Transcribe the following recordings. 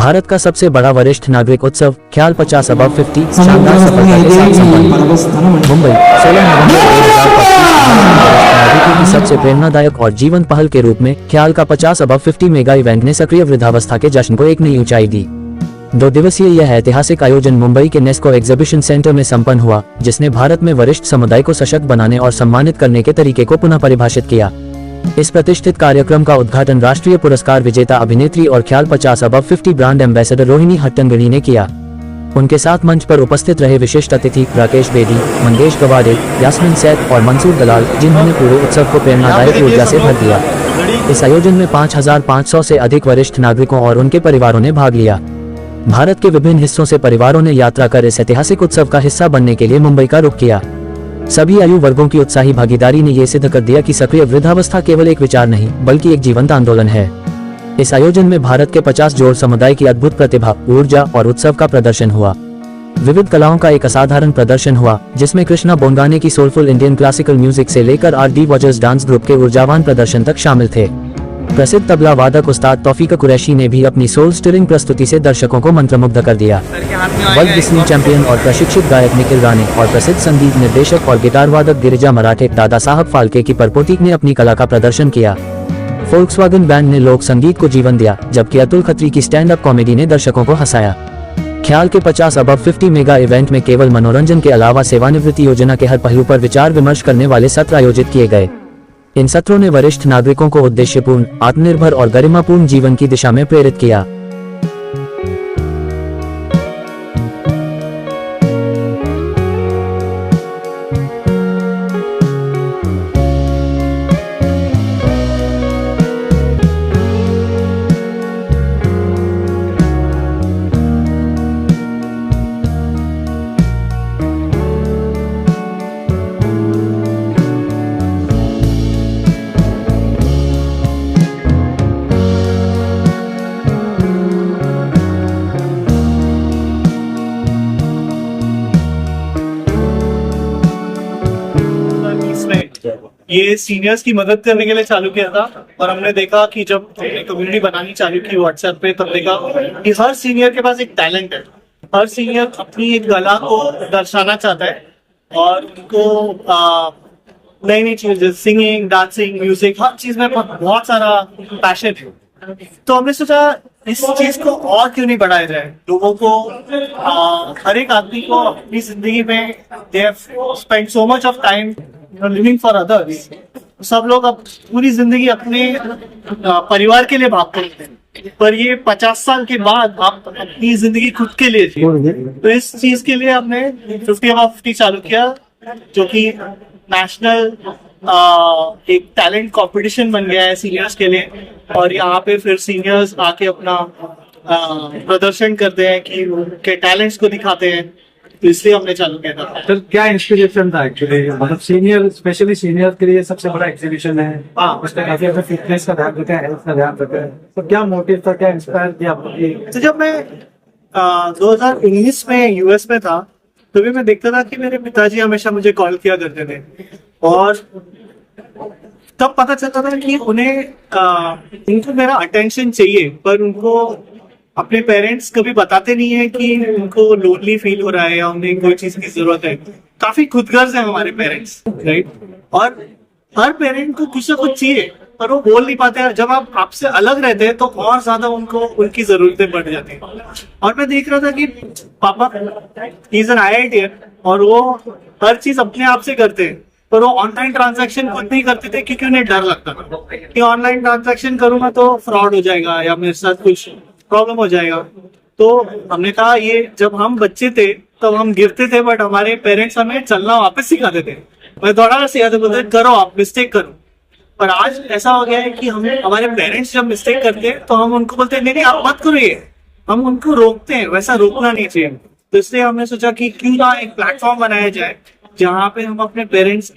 भारत का सबसे बड़ा वरिष्ठ नागरिक उत्सव ख्याल 50 अबव 50 शानदार सफलता के साथ संपन्न। मुंबई 16 नवंबर 2025 नागरिकों की सबसे प्रेरणादायक और जीवंत पहल के रूप में ख्याल का 50 अबव 50 मेगा इवेंट ने सक्रिय वृद्धावस्था के जश्न को एक नई ऊंचाई दी। 2 दिवसीय यह ऐतिहासिक आयोजन मुंबई के नेस्को एग्जीबिशन सेंटर में संपन्न हुआ, जिसने भारत में वरिष्ठ समुदाय को सशक्त बनाने और सम्मानित करने के तरीके को पुनः परिभाषित किया। इस प्रतिष्ठित कार्यक्रम का उद्घाटन राष्ट्रीय पुरस्कार विजेता अभिनेत्री और ख्याल 50 above 50 brand ambassador Rohini Hattangadi ने किया। उनके साथ मंच पर उपस्थित रहे विशिष्ट अतिथि राकेश बेदी, मंगेश गवाडे, यास्मीन सैद और मंसूर दलाल, जिन्होंने पूरे उत्सव को प्रेरणादायक ऊर्जा से भर दिया। इस आयोजन में 5500 से अधिक वरिष्ठ नागरिकों और उनके परिवारों ने भाग लिया। भारत के विभिन्न हिस्सों से परिवारों ने यात्रा कर इस ऐतिहासिक उत्सव का हिस्सा बनने के लिए मुंबई का रुख किया। सभी आयु वर्गों की उत्साही भागीदारी ने ये सिद्ध कर दिया कि सक्रिय वृद्धावस्था केवल एक विचार नहीं बल्कि एक जीवंत आंदोलन है। इस आयोजन में भारत के 50 जोड़ समुदाय की अद्भुत प्रतिभा, ऊर्जा और उत्सव का प्रदर्शन हुआ। विविध कलाओं का एक असाधारण प्रदर्शन हुआ, जिसमें कृष्णा बोंगाने की सोलफुल इंडियन क्लासिकल म्यूजिक से लेकर आर.डी. वॉजर्स डांस ग्रुप के ऊर्जावान प्रदर्शन तक शामिल थे। प्रसिद्ध तबला वादक उस्ताद तौफीक कुरैशी ने भी अपनी सोल स्टिरिंग प्रस्तुति से दर्शकों को मंत्रमुग्ध कर दिया। वर्ल्ड रेसलिंग चैंपियन और प्रशिक्षित गायक निखिल राणे और प्रसिद्ध संगीत निर्देशक और गिटार वादक गिरिजा मराठे दादा साहब फाल्के की परपोती ने अपनी कला का प्रदर्शन किया। फोल्क्सवागन बैंड ने लोक संगीत को जीवन दिया, जबकि अतुल खत्री की स्टैंड अप कॉमेडी ने दर्शकों को हंसाया। ख्याल के 50 अबव 50 मेगा इवेंट में केवल मनोरंजन के अलावा सेवानिवृत्ति योजना के हर पहलू पर विचार विमर्श करने वाले सत्र आयोजित किए गए। इन सत्रों ने वरिष्ठ नागरिकों को उद्देश्यपूर्ण, आत्मनिर्भर और गरिमापूर्ण जीवन की दिशा में प्रेरित किया। ये सीनियर्स की मदद करने के लिए चालू किया था और हमने देखा कि जब हमने कम्युनिटी बनानी चालू की व्हाट्सएप पे, तब देखा कि हर सीनियर के पास एक टैलेंट है। हर सीनियर अपनी एक कला को दर्शाना चाहता है और उनको नई नई चीजें, सिंगिंग, डांसिंग, म्यूजिक, हर चीज में बहुत सारा पैशन है। तो हमने सोचा इस चीज को और क्यों नहीं बढ़ाया जाए। लोगों को हर एक आदमी को अपनी जिंदगी में they have spent so much of time living for others. सब लोग अब पूरी जिंदगी अपने परिवार के लिए भागते हैं, पर ये 50 साल के बाद आप अपनी जिंदगी खुद के लिए जिए। तो इस चीज के लिए हमने 50 अबव 50 चालू किया, जो कि नेशनल एक टैलेंट कंपटीशन बन गया है सीनियर्स के लिए। और यहाँ पे फिर सीनियर्स आके अपना प्रदर्शन करते हैं कि उनके टैलेंट्स को दिखाते हैं। तो इसलिए हमने चालू किया था। सर क्या इंस्पिरेशन था एक्चुअली, मतलब सीनियर, स्पेशली सीनियर के लिए सबसे बड़ा एग्जीबिशन है। उसमें काफी अपने फिटनेस का ध्यान रखते हैं, हेल्थ का ध्यान रखते हैं। तो क्या मोटिव था, क्या इंस्पायर किया आपको? तो जब मैं 2019 में यूएस में था, तभी मैं देखता था कि मेरे पिताजी हमेशा मुझे कॉल किया करते थे और तब पता चलता था कि उनको मेरा अटेंशन चाहिए, पर उनको अपने पेरेंट्स कभी बताते नहीं है कि उनको लोनली फील हो रहा है या उन्हें कोई चीज की जरूरत है। काफी खुदगर्ज है हमारे पेरेंट्स, राइट? और हर पेरेंट को कुछ ना कुछ चाहिए, पर वो बोल नहीं पाते। जब आप आपसे अलग रहते हैं तो और ज्यादा उनको उनकी जरूरतें बढ़ जाती हैं। और मैं देख रहा था कि पापा इज एन IITian और वो हर चीज अपने आप से करते हैं, पर वो ऑनलाइन ट्रांजैक्शन खुद नहीं करते थे क्योंकि उन्हें डर लगता था कि ऑनलाइन ट्रांजैक्शन करूंगा तो फ्रॉड हो जाएगा या मेरे साथ कुछ प्रॉब्लम हो जाएगा। तो हमने कहा ये जब हम बच्चे थे तब हम गिरते थे, बट हमारे पेरेंट्स हमें चलना वापस सिखाते थे। मैं दौड़ाना सिखाते, बोलते करो, आप मिस्टेक करो। पर आज ऐसा हो गया है कि हमारे पेरेंट्स जब मिस्टेक करते हैं तो हम उनको बोलते हैं नहीं आप मत करो, ये हम उनको रोकते हैं। वैसा रोकना नहीं चाहिए। तो इसलिए हमने सोचा कि क्यों ना एक प्लेटफॉर्म बनाया जाए जहाँ पे हम अपने पेरेंट्स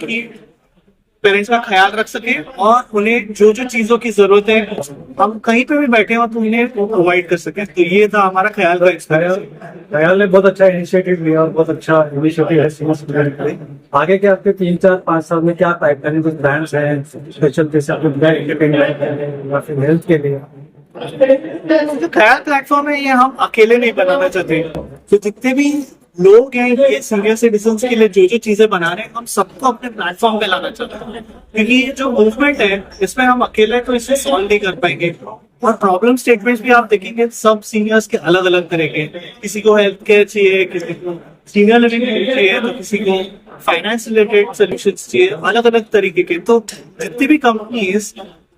का ख्याल रख सके और उन्हें जो जो चीजों की जरूरत है हम कहीं पे भी बैठे हो तो उन्हें प्रोवाइड कर सके। तो ये था हमारा ख्याल ख्याल ने बहुत अच्छा इनिशिएटिव लिया और बहुत अच्छा इनिशिएटिव है। आगे के आपके 3, 4, 5 साल में क्या पाइपलाइन, कुछ ब्रांड्स हैं स्पेशल, जैसे आपके एंटरटेनमेंट या फिर हेल्थ के लिए जो ख्याल प्लेटफॉर्म है ये हम अकेले नहीं बनाना चाहते। तो जितने भी लोग हैं ये सीनियर सिटीजन के लिए जो जो चीजें बना रहे हैं हम सबको अपने प्लेटफॉर्म पे लाना चाहते हैं, क्योंकि ये जो मूवमेंट है इसमें हम अकेले तो इसे सॉल्व नहीं कर पाएंगे। और प्रॉब्लम स्टेटमेंट्स भी आप देखेंगे सब सीनियर्स के अलग अलग तरह के, किसी को हेल्थ केयर चाहिए, किसी को सीनियर लिविंग चाहिए, तो किसी को फाइनेंस रिलेटेड सोल्यूशंस चाहिए, अलग अलग तरीके के। तो जितनी भी कंपनीज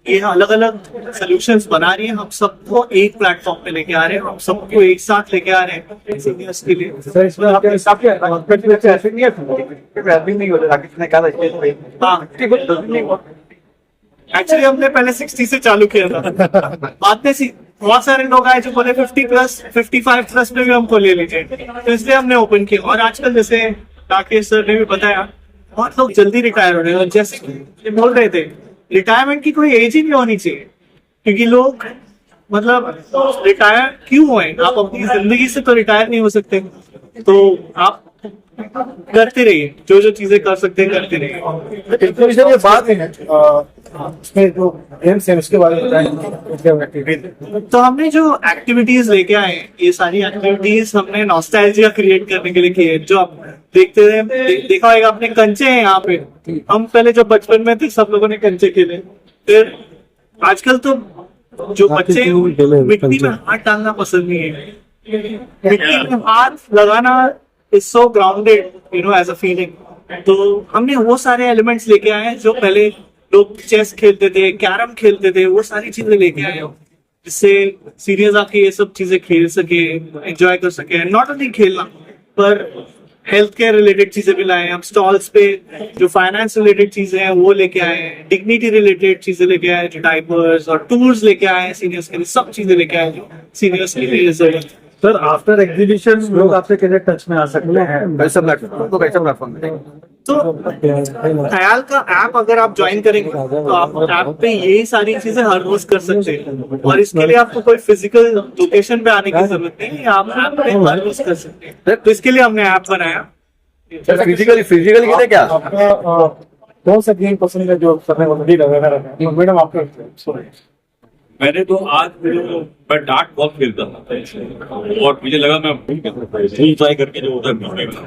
ये अलग अलग सॉल्यूशंस बना रही है हम सबको एक प्लेटफॉर्म पे लेके आ रहे हैं, हम सबको एक साथ लेके आ रहे हैं सीनियर्स के लिए। सर इसमें आपके हिसाब से ऐसे नहीं है नहीं हो रहा किसने कहा था एक्चुअली हमने पहले 60 से चालू किया था, बाद में बहुत सारे लोग आए जो बोले 50 प्लस 55 प्लस में भी हमको ले लीजिए, तो इसलिए हमने ओपन किया। और आजकल जैसे राकेश सर ने भी बताया बहुत लोग जल्दी रिटायर हो रहे हैं, और जैसे कि बोल रहे थे रिटायरमेंट की कोई एज ही नहीं होनी चाहिए, क्योंकि लोग मतलब रिटायर क्यों हुए, आप अपनी जिंदगी से तो रिटायर नहीं हो सकते, तो आप करते रहिए जो जो चीजें कर सकते हैं करते रहिए। ये बात है इसमें जो गेम्स है उसके बारे में तो हमने जो एक्टिविटीज लेके आए ये सारी एक्टिविटीज हमने नॉस्टैल्जिया क्रिएट करने के लिए की है। जो आप देखते हैं देखा होगा आपने कंचे हैं यहाँ पे, हम पहले जब बचपन में थे सब लोगों ने कंचे खेले, फिर आजकल तो जो बच्चे मिट्टी में हाथ डालना पसंद नहीं है, मिट्टी में हाथ लगाना is so grounded you know as a feeling. तो हमने वो सारे एलिमेंट्स लेके आए हैं जो पहले लोग चेस खेलते थे, कैरम खेलते थे, वो सारी चीजें लेके आए हो जिससे सीनियर्स आके ये सब चीजें खेल सके, एंजॉय कर सके। नॉट ओनली खेलना पर हेल्थ केयर रिलेटेड चीजें भी लाए हैं हम स्टॉल्स पे, जो फाइनेंस रिलेटेड चीजें हैं वो लेके आए हैं, डिग्निटी रिलेटेड चीजें लेके आए, जो डाइपर्स और टूर्स लेके आए हैं सीनियर्स के लिए, सब चीजें लेके आए जो सीनियर्स के लिए। सर आफ्टर एग्जीबिशन लोग आपसे कैसे टच में आ सकते हैं, कैसा प्लेटफॉर्म तो ख्याल का ऐप अगर आप ज्वाइन करेंगे तो आप ऐप पे यही सारी चीजें हर रोज कर सकते हैं, और इसके लिए आपको कोई फिजिकल लोकेशन पे आने की जरूरत नहीं है, आप ऐप पे हर रोज कर सकते हैं। तो इसके लिए हमने ऐप बनाया। फिजिकली के क्या आपका कौन सा गेम पसंद है जो करने को नहीं लगा रहा है मैडम आपको? मैंने तो आज मैं डार्ट बहुत खेलता था और मुझे लगा मैं फुल ट्राई करके जो उधर मिलेगा,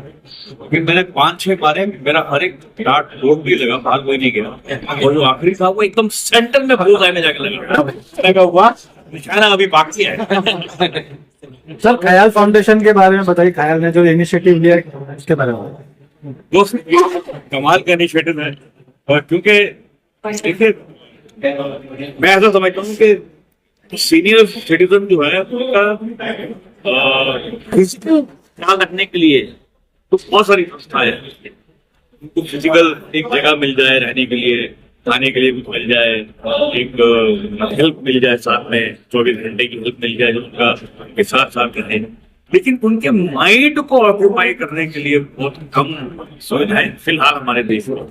लेकिन मैंने 5-6 मारे, मेरा हर एक डार्ट बोर्ड भी लगा, बाहर कोई नहीं गया, और जो आखिरी था वो एकदम सेंटर में बुल्स आई में जाके लगा हुआ निशाना अभी बाकी है। सर ख्याल फाउंडेशन के बारे में बताइए, ख्याल ने जो इनिशिएटिव लिया है उसके बारे में। दोस्त कमाल का इनिशिएटिव है, और क्योंकि देखिए मैं ऐसा समझता हूँ कि सीनियर सिटीजन जो है उनका फिजिकल ख्याल रखने के लिए तो बहुत सारी संस्थाएं हैं, उनको फिजिकल एक जगह मिल जाए रहने के लिए, खाने के लिए भी मिल जाए, एक हेल्प मिल जाए, साथ में 24 घंटे की हेल्प मिल जाए जो उनका के साथ साथ रहे, लेकिन उनके माइंड को ऑक्यूपाई करने के लिए बहुत कम सुविधाएं फिलहाल हमारे देश में।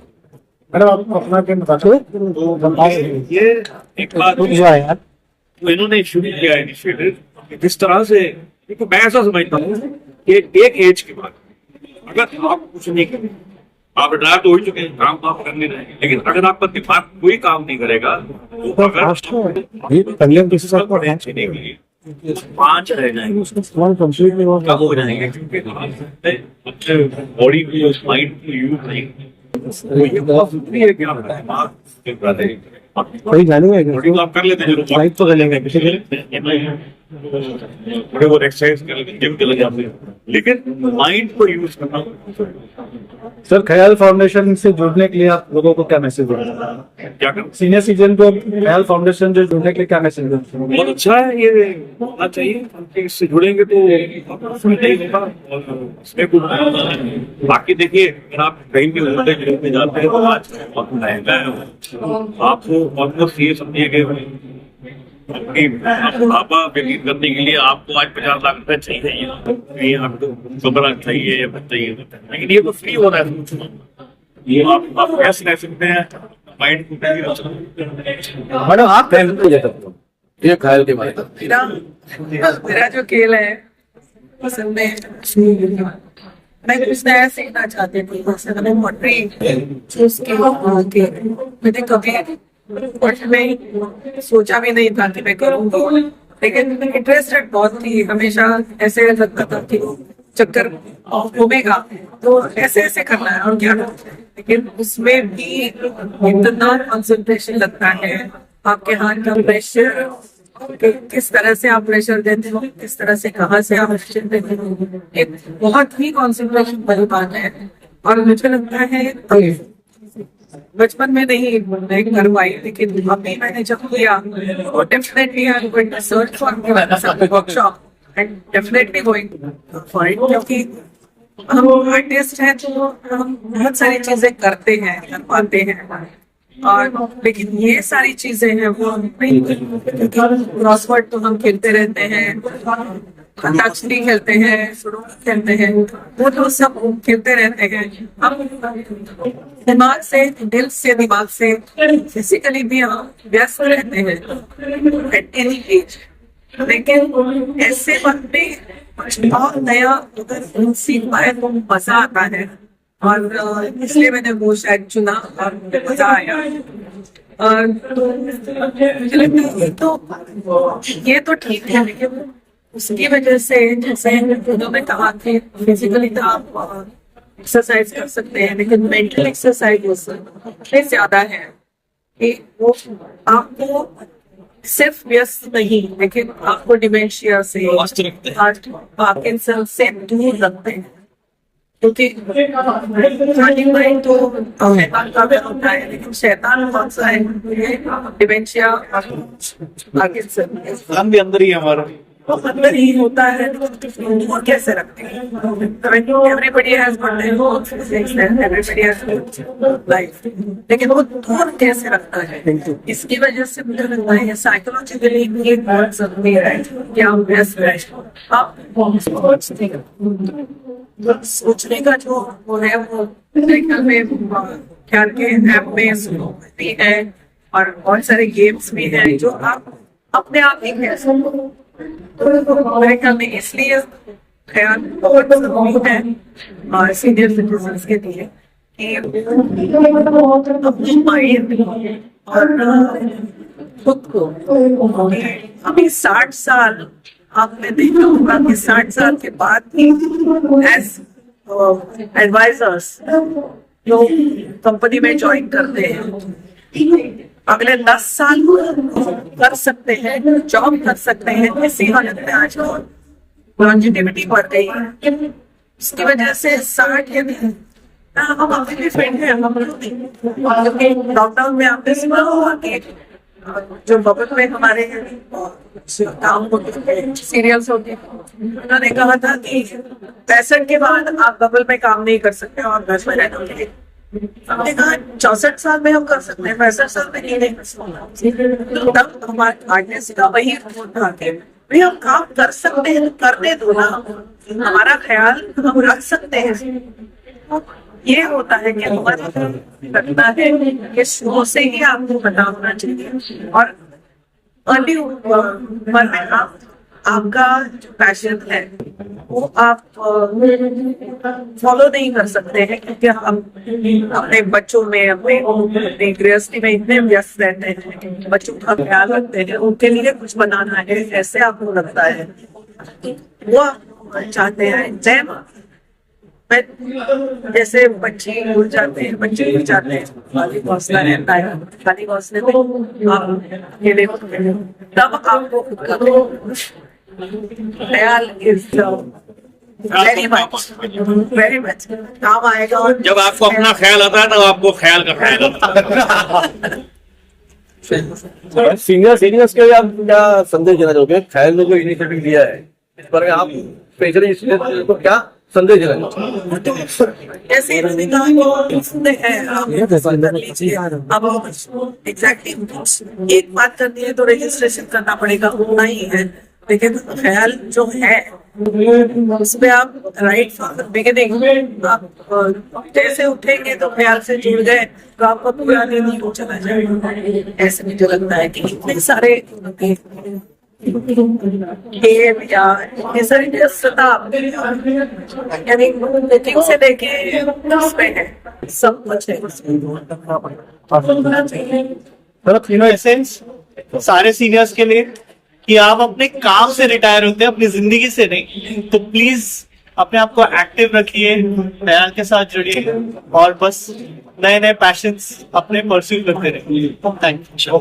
मैडम आप अपना क्या बताते ये एक बात तो इन्होंने शुरू किया इनिशिएटिव जिस तरह से, देखो मैं ऐसा समझता हूँ कि एक एज के बाद अगर आप कुछ नहीं करें, आप रिटायर तो हो ही चुके हैं, काम तो आप करने रहे, लेकिन अगर आपका दिमाग कोई काम नहीं करेगा तो अगर 5 रह जाएंगे कम हो जाएंगे, क्योंकि बॉडी को माइंड को यूज नहीं, तो ये बहुत जरूरी है कि आप दिमाग कोई जानेंगे बॉडी को आप कर लेते हैं, लाइफ तो कर लेंगे थोड़े बहुत एक्सरसाइज कर लेते हैं, जिम चले जाते हैं, लेकिन माइंड को यूज करना। सर ख्याल फाउंडेशन से जुड़ने के लिए आप लोगों को क्या मैसेज देंगे? क्या करें, सीनियर सिटीजन को ख्याल फाउंडेशन से जुड़ने के लिए क्या मैसेज देंगे? बहुत अच्छा है, ये होना चाहिए, इससे जुड़ेंगे तो नहीं होगा और इसमें कुछ बाकी देखिए अगर आप कहीं भी उल्टे में जाते हैं तो आज बहुत महंगा है, आपको ऑलमोस्ट ये समझिए कि बुढ़ापा व्यतीत करने के लिए आपको आज 50 लाख रुपए चाहिए, आपको कमरा चाहिए या कुछ चाहिए, लेकिन ये तो फ्री हो रहा है, ये आप कैसे रह सकते हैं, माइंड को भी रख सकते हैं। मैडम आप ये ख्याल के बारे में मेरा जो खेल है पसंद है, मैं कुछ नया सीखना चाहती थी, जैसे मैंने पॉटरी चूज की, मैंने कभी बट मैं सोचा भी नहीं था कि मैं करूँगी, लेकिन इंटरेस्टेड बहुत थी। हमेशा ऐसे लगता था कि चक्कर घूमेगा तो ऐसे ऐसे करना है और क्या करना है। लेकिन उसमें भी इतना कंसंट्रेशन लगता है, आपके हाथ का प्रेशर, किस तरह से आप प्रेशर देते हो, किस तरह से कहाँ से आप प्रेशर देते हो, एक बहुत ही कंसंट्रेशन वाली बात है। और मुझे लगता है बचपन में नहीं कर पाई, लेकिन अभी मैंने जब किया तो definitely I am going to search for workshop and definitely going for it, क्योंकि हम आर्टिस्ट हैं तो हम बहुत सारी चीजें करते हैं, कर पाते हैं, और लेकिन ये सारी चीजें हैं वो नहीं। क्रॉसवर्ड तो हम खेलते रहते हैं, अंताक्षरी खेलते हैं, सुडोकू खेलते हैं, वो तो सब खेलते रहते हैं। हम दिमाग से, दिल से, दिमाग से फिजिकली भी हम व्यस्त रहते हैं एट एनी एज। लेकिन ऐसे वक्त में कुछ और नया अगर सीख पाए तो मजा आता है, और इसलिए मैंने वो शायद चुना और मुझे मजा आया। और मुझे लगता है तो ये तो ठीक है, लेकिन उसकी वजह से जैसे उन्होंने कहा कि फिजिकली तो आप एक्सरसाइज कर सकते हैं, लेकिन मेंटल एक्सरसाइज उससे ज्यादा है कि वो आपको सिर्फ व्यस्त नहीं, लेकिन आपको डिमेंशिया से, पार्किंसन से दूर रखते हैं। क्योंकि माइंड तो शैतान का घर होता है, लेकिन शैतान कौन सा है? डिमेंशिया, पार्किंसन काम भी अंदर ही है हमारा, वो अंदर ही होता है, वो कैसे रखते हैं? Everybody has got their own physics and everybody has got life, लेकिन वो दूर कैसे रखता है? इसकी वजह से मुझे लगता है साइकोलॉजिकली भी बहुत जरूरी है कि आप व्यस्त रहें। आप सोचने का जो वो है वो ख्याल के ऐप में भी है, और बहुत सारे गेम्स भी हैं जो आप अपने आप ही कह सकते हो। मेरे ख्याल में इसलिए ख्याल बहुत जरूरी है और सीनियर सिटीजन्स के लिए कि अपने माइंड और खुद को, अभी 60 साल आपने देखा होगा कि 60 साल के बाद भी एज एडवाइजर्स जो कंपनी में ज्वाइन करते हैं, अगले 10 साल कर सकते हैं, जॉब कर सकते हैं। ऐसी हालत में आज लॉन्जिटिविटी बढ़ गई है, इसकी वजह से 60 हम अपने भी फ्रेंड हैं। हम लॉकडाउन में आपने सुना होगा कि जो बबल में हमारे काम होते हैं, सीरियल्स होते हैं, उन्होंने कहा था कि 65 के बाद आप बबल में काम नहीं कर सकते हो, आप घर में रहना चाहिए। हमने कहा 64 साल में हम कर सकते हैं, 65 साल में नहीं कर सकते। तब हमारे आर्टिस्ट का वही था कि भाई हम काम कर सकते हैं, करने दो ना, हमारा ख्याल हम रख सकते हैं। ये होता है कि हमारा लगता है कि शुरू से ही आपको पता होना चाहिए, और अर्ली उम्र में आपका जो पैशन है वो आप फॉलो नहीं कर सकते हैं, क्योंकि हम अपने बच्चों में, अपने गृहस्थी में इतने व्यस्त रहते हैं, बच्चों का ख्याल रखते हैं, उनके लिए कुछ बनाना है, ऐसे आपको लगता है, वो आप चाहते हैं। जैसे बच्चे उड़ जाते हैं, खाली घोंसला रहता है, खाली घोंसले में आप अकेले होते हैं, तब आपको खुद का ख्याल वेरी मच काम आएगा। और जब आपको अपना ख्याल आता है तब आपको ख्याल का ख्याल आता है। सीनियर्स के लिए आप क्या संदेश देना चाहोगे? ख्याल ने जो इनिशिएटिव लिया है इस पर आप स्पेशली स्टूडेंट को क्या संदेश देना चाहोगे? जैसे इन्होंने कहा अब एग्जैक्टली एक बात करनी है तो रजिस्ट्रेशन करना पड़ेगा, उतना ही है। लेकिन ख्याल जो है उसमें आप राइट फ्रॉम बिगिनिंग आप जैसे उठेंगे तो ख्याल से जुड़ गए तो आपको पूरा दिन ही चला जाएगा। ऐसे मुझे लगता है कि इतने सारे गेम या ये सारी व्यस्तता यानी मीटिंग से लेके उसमें है, सब कुछ है, उसमें होना चाहिए। मतलब एसेंस सारे सीनियर्स के लिए कि आप अपने काम से रिटायर होते हैं, अपनी जिंदगी से नहीं। तो प्लीज अपने आप को एक्टिव रखिए, नया के साथ जुड़िए और बस नए नए पैशंस अपने परस्यू करते रहिए। Thank you.